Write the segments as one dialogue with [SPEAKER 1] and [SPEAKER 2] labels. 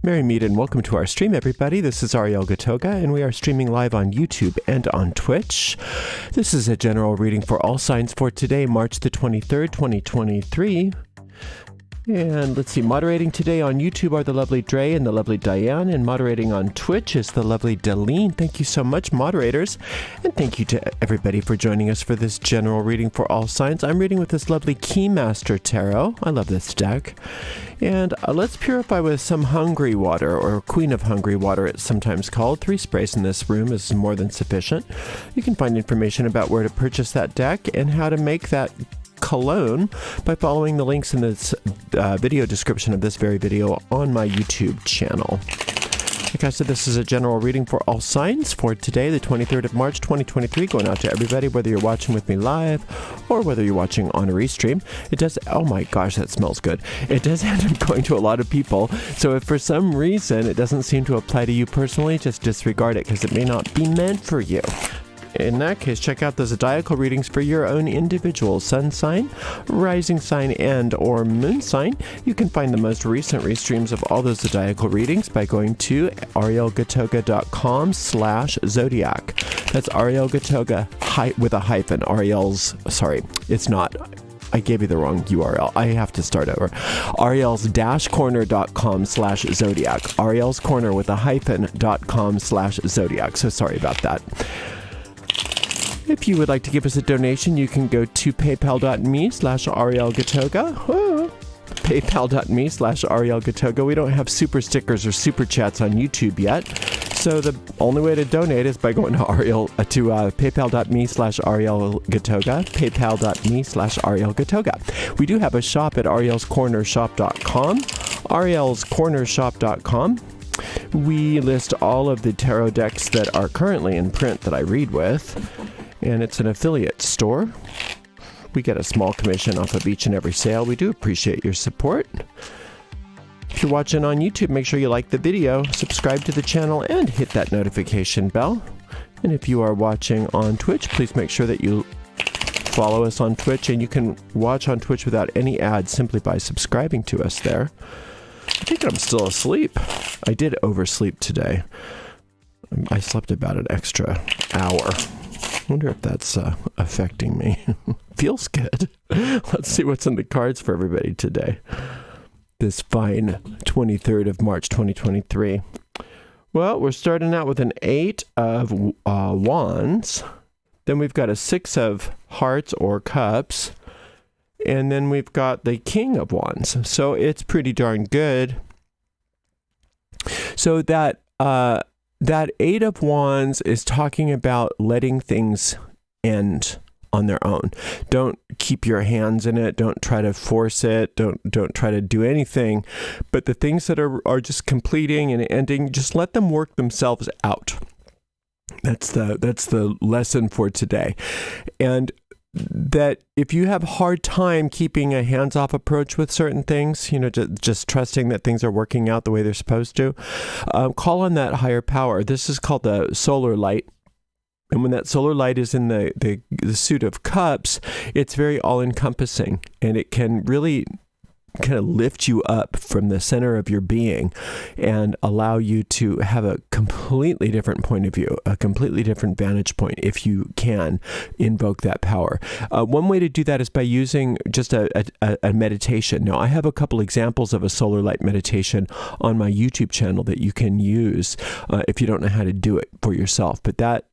[SPEAKER 1] Merry meet and welcome to our stream, everybody. This is Ariel Gatoga, and we are streaming live on YouTube and on Twitch. This is a general reading for all signs for today, March the 23rd, 2023. And let's see, moderating today on YouTube are the lovely Dre and the lovely Diane, and moderating on Twitch is the lovely Deline. Thank you so much, moderators, and thank you to everybody for joining us for this general reading for all signs. I'm reading with this lovely Keymaster Tarot. I love this deck. And let's purify with some hungry water, or Queen of Hungry Water it's sometimes called. 3 sprays in this room is more than sufficient. You can find information about where to purchase that deck and how to make that cologne by following the links in this video description of this very video on my YouTube channel. Like I said, this is a general reading for all signs for today, the 23rd of March, 2023, going out to everybody, whether you're watching with me live or whether you're watching on a restream. It does, oh my gosh, that smells good. It does end up going to a lot of people. So if for some reason it doesn't seem to apply to you personally, just disregard it because it may not be meant for you. In that case, check out the zodiacal readings for your own individual sun sign, rising sign, and or moon sign. You can find the most recent restreams of all those zodiacal readings by going to arielgatoga.com/zodiac. That's Ariel Gatoga with a hyphen. It's not. I gave you the wrong URL. I have to start over. Ariels-corner.com/zodiac. Ariel's Corner with a hyphen.com/zodiac. So sorry about that. If you would like to give us a donation, you can go to paypal.me/arielgatoga. Paypal.me/arielgatoga. We don't have super stickers or super chats on YouTube yet, so the only way to donate is by going to paypal.me/arielgatoga. Paypal.me/arielgatoga. We do have a shop at arielscornershop.com. arielscornershop.com. We list all of the tarot decks that are currently in print that I read with. And it's an affiliate store. We get a small commission off of each and every sale. We do appreciate your support. If you're watching on YouTube, make sure you like the video, subscribe to the channel, and hit that notification bell. And if you are watching on Twitch, please make sure that you follow us on Twitch. And you can watch on Twitch without any ads simply by subscribing to us there. I think I'm still asleep. I did oversleep today. I slept about an extra hour. I wonder if that's affecting me. Feels good. Let's see what's in the cards for everybody today. This fine 23rd of March, 2023. Well, we're starting out with an 8 of Wands. Then we've got a 6 of Hearts or Cups. And then we've got the King of Wands. So it's pretty darn good. So that 8 of Wands is talking about letting things end on their own. Don't keep your hands in it. Don't try to force it. Don't try to do anything. But the things that are just completing and ending, just let them work themselves out. That's the lesson for today. And that if you have a hard time keeping a hands-off approach with certain things, just trusting that things are working out the way they're supposed to, call on that higher power. This is called the solar light. And when that solar light is in the suit of cups, it's very all-encompassing, and it can really kind of lift you up from the center of your being and allow you to have a completely different point of view, a completely different vantage point if you can invoke that power. One way to do that is by using just a meditation. Now, I have a couple examples of a solar light meditation on my YouTube channel that you can use if you don't know how to do it for yourself. But that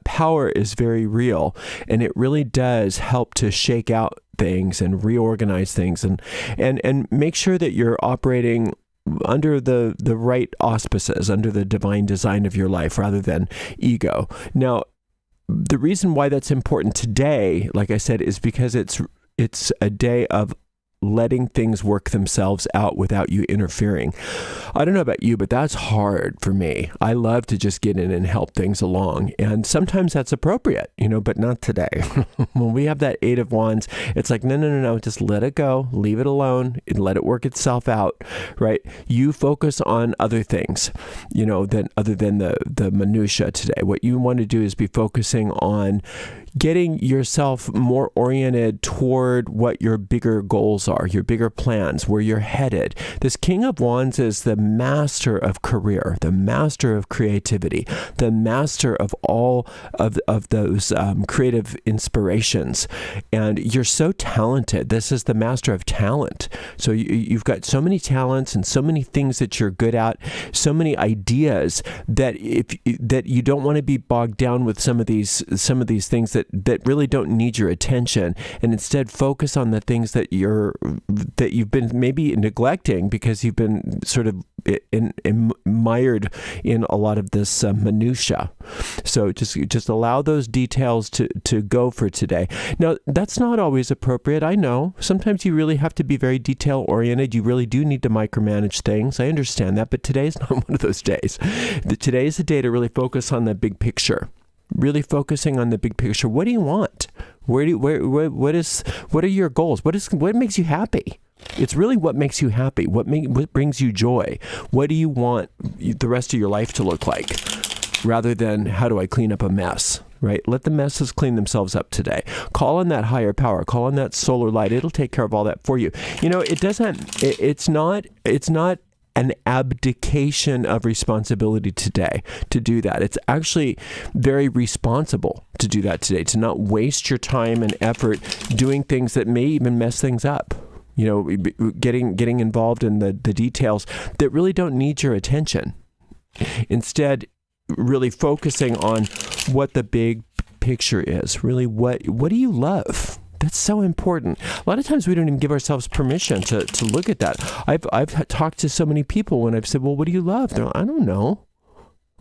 [SPEAKER 1] power is very real, and it really does help to shake out things and reorganize things and make sure that you're operating under the right auspices, under the divine design of your life rather than ego. Now, the reason why that's important today, like I said, is because it's a day of letting things work themselves out without you interfering. I don't know about you, but that's hard for me. I love to just get in and help things along. And sometimes that's appropriate, but not today. When we have that 8 of Wands, it's like, no, just let it go, leave it alone, and let it work itself out, right? You focus on other things, other than the minutia today. What you want to do is be focusing on getting yourself more oriented toward what your bigger goals are, your bigger plans, where you're headed. This King of Wands is the master of career, the master of creativity, the master of all of those creative inspirations. And you're so talented. This is the master of talent. So you've got so many talents and so many things that you're good at, so many ideas that that you don't want to be bogged down with some of these things that really don't need your attention, and instead focus on the things that you've been maybe neglecting because you've been sort of mired in a lot of this minutia. So just allow those details to go for today. Now, that's not always appropriate. I know sometimes you really have to be very detail oriented. You really do need to micromanage things. I understand that, but today's not one of those days. Today is the day to really focus on the big picture. Really focusing on the big picture. What do you want? What are your goals? What makes you happy? It's really what makes you happy. What brings you joy? What do you want the rest of your life to look like? Rather than how do I clean up a mess, right? Let the messes clean themselves up today. Call on that higher power. Call on that solar light. It'll take care of all that for you. It's not an abdication of responsibility today to do that. It's actually very responsible to do that today, to not waste your time and effort doing things that may even mess things up. Getting involved in the details that really don't need your attention. Instead, really focusing on what the big picture is. Really, what do you love? That's so important. A lot of times we don't even give ourselves permission to look at that. I've talked to so many people when I've said, well, what do you love? They're like, I don't know.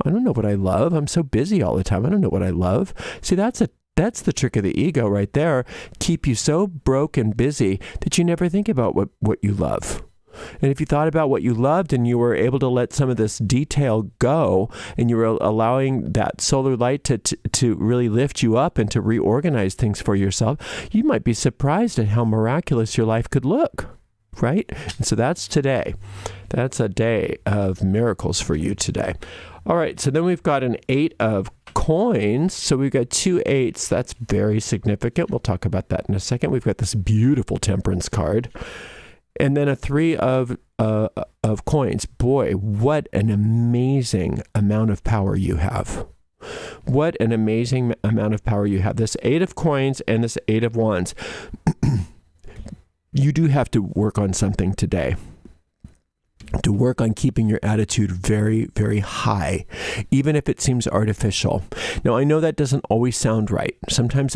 [SPEAKER 1] I don't know what I love. I'm so busy all the time. I don't know what I love. See, that's the trick of the ego right there. Keep you so broke and busy that you never think about what you love. And if you thought about what you loved and you were able to let some of this detail go, and you were allowing that solar light to really lift you up and to reorganize things for yourself, you might be surprised at how miraculous your life could look, right? And so that's today. That's a day of miracles for you today. All right, so then we've got an 8 of coins. So we've got 2 8s. That's very significant. We'll talk about that in a second. We've got this beautiful temperance card. And then a 3 of coins. Boy, what an amazing amount of power you have. What an amazing amount of power you have. This 8 of coins and this 8 of wands. You do have to work on something today. To work on keeping your attitude very, very high, even if it seems artificial. Now, I know that doesn't always sound right. Sometimes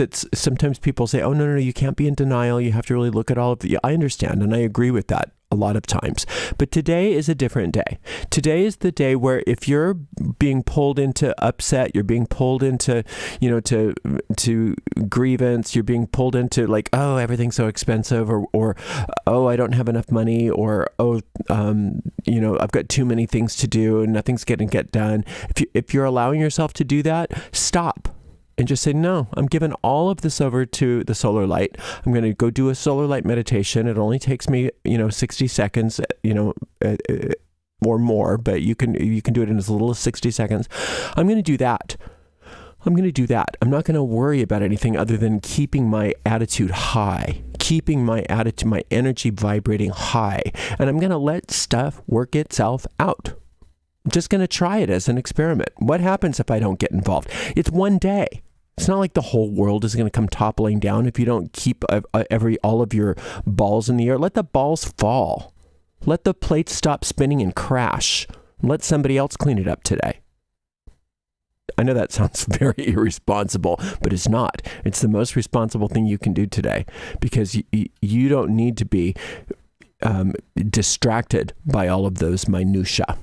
[SPEAKER 1] people say, oh, no, you can't be in denial. You have to really look at all of the, I understand, and I agree with that a lot of times. But today is a different day. Today is the day where if you're being pulled into upset, you're being pulled into, to grievance, you're being pulled into like, oh, everything's so expensive, or oh, I don't have enough money, or oh, I've got too many things to do and nothing's getting done. If you're allowing yourself to do that, stop. And just say, no, I'm giving all of this over to the solar light. I'm going to go do a solar light meditation. It only takes me, 60 seconds, or more, but you can do it in as little as 60 seconds. I'm going to do that. I'm not going to worry about anything other than keeping my attitude high, keeping my energy vibrating high. And I'm going to let stuff work itself out. I'm just going to try it as an experiment. What happens if I don't get involved? It's one day. It's not like the whole world is going to come toppling down if you don't keep all of your balls in the air. Let the balls fall. Let the plates stop spinning and crash. Let somebody else clean it up today. I know that sounds very irresponsible, but it's not. It's the most responsible thing you can do today, because you don't need to be distracted by all of those minutiae.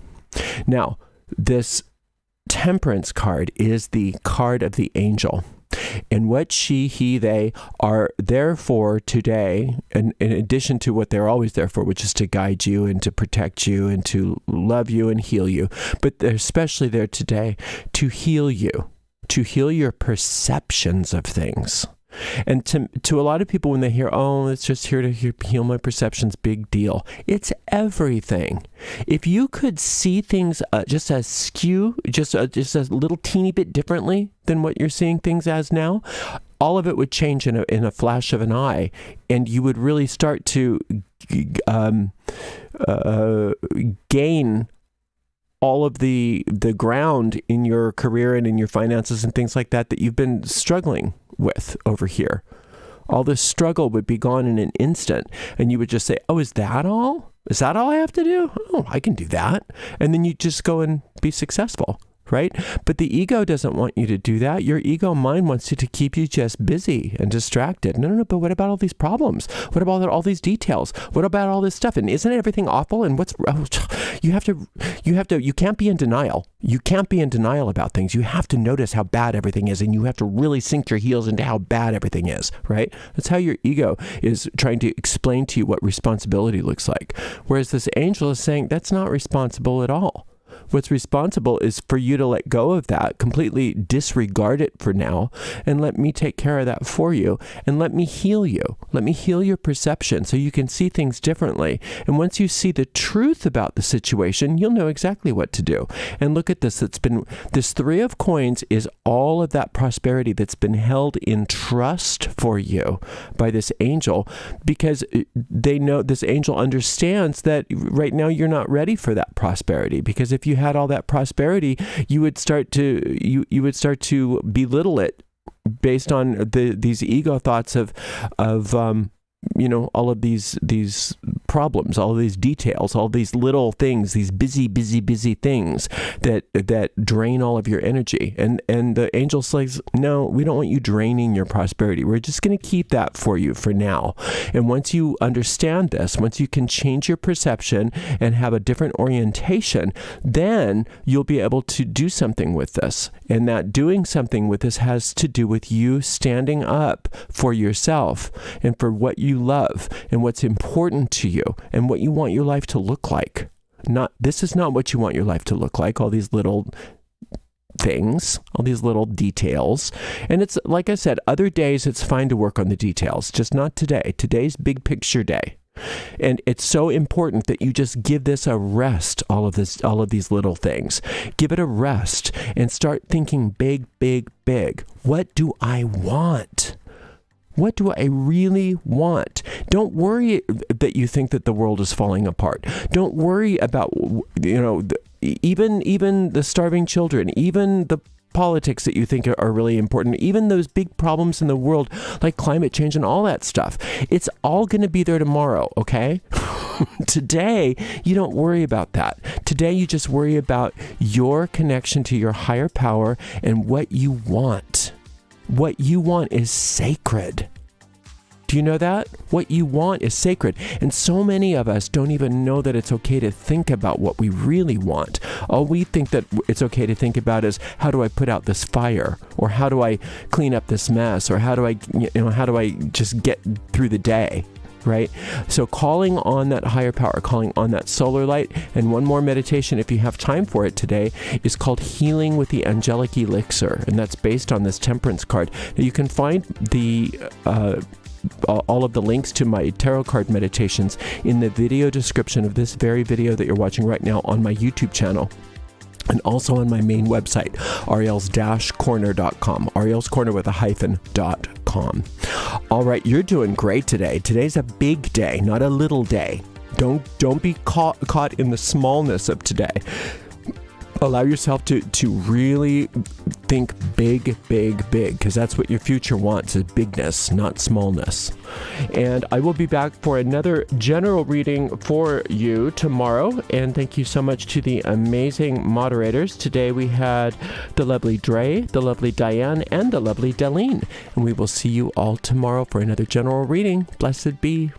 [SPEAKER 1] Now, this temperance card is the card of the angel. And what she, he, they are there for today, and in addition to what they're always there for, which is to guide you and to protect you and to love you and heal you. But they're especially there today to heal you, to heal your perceptions of things. And to a lot of people, when they hear, oh, it's just here to heal my perceptions, big deal. It's everything. If you could see things just as skew, just a little teeny bit differently than what you're seeing things as now, all of it would change in a flash of an eye, and you would really start to gain all of the ground in your career and in your finances and things like that you've been struggling with over here. All this struggle would be gone in an instant, and you would just say, oh, is that all? Is that all I have to do? Oh, I can do that. And then you just go and be successful, right? But the ego doesn't want you to do that. Your ego mind wants you to keep you just busy and distracted. No, but what about all these problems? What about all these details? What about all this stuff? And isn't everything awful? And you can't be in denial. You can't be in denial about things. You have to notice how bad everything is, and you have to really sink your heels into how bad everything is, right? That's how your ego is trying to explain to you what responsibility looks like. Whereas this angel is saying that's not responsible at all. What's responsible is for you to let go of that, completely disregard it for now, and let me take care of that for you, and let me heal you. Let me heal your perception so you can see things differently. And once you see the truth about the situation, you'll know exactly what to do. And look at this. This Three of Coins is all of that prosperity that's been held in trust for you by this angel, because they know, this angel understands that right now you're not ready for that prosperity, because if you had all that prosperity, you would start to belittle it based on these ego thoughts of all of these problems, all of these details, all these little things, these busy things that drain all of your energy. And the angel says, no, we don't want you draining your prosperity. We're just going to keep that for you for now. And once you understand this, once you can change your perception and have a different orientation, then you'll be able to do something with this. And that doing something with this has to do with you standing up for yourself and for what you love and what's important to you and what you want your life to look like. This is not what you want your life to look like, all these little things, all these little details. And it's, like I said, other days it's fine to work on the details, just not today. Today's big picture day. And it's so important that you just give this a rest, all of these little things. Give it a rest and start thinking big. What do I want? What do I really want? Don't worry that you think that the world is falling apart. Don't worry about, even the starving children, even the politics that you think are really important, even those big problems in the world like climate change and all that stuff. It's all going to be there tomorrow, okay? Today, you don't worry about that. Today, you just worry about your connection to your higher power and what you want. What you want is sacred. Do you know that? What you want is sacred. And so many of us don't even know that it's okay to think about what we really want. All we think that it's okay to think about is, how do I put out this fire? Or how do I clean up this mess? Or how do I just get through the day? Right? So calling on that higher power, calling on that solar light, and one more meditation if you have time for it today is called Healing with the Angelic Elixir, and that's based on this Temperance card. Now you can find all of the links to my tarot card meditations in the video description of this very video that you're watching right now on my YouTube channel. And also on my main website, ariels-corner.com. Ariel's Corner with a hyphen.com. All right, you're doing great today. Today's a big day, not a little day. Don't be caught in the smallness of today. Allow yourself to really think big, because that's what your future wants, is bigness, not smallness. And I will be back for another general reading for you tomorrow. And thank you so much to the amazing moderators. Today we had the lovely Dre, the lovely Diane, and the lovely Delene. And we will see you all tomorrow for another general reading. Blessed be.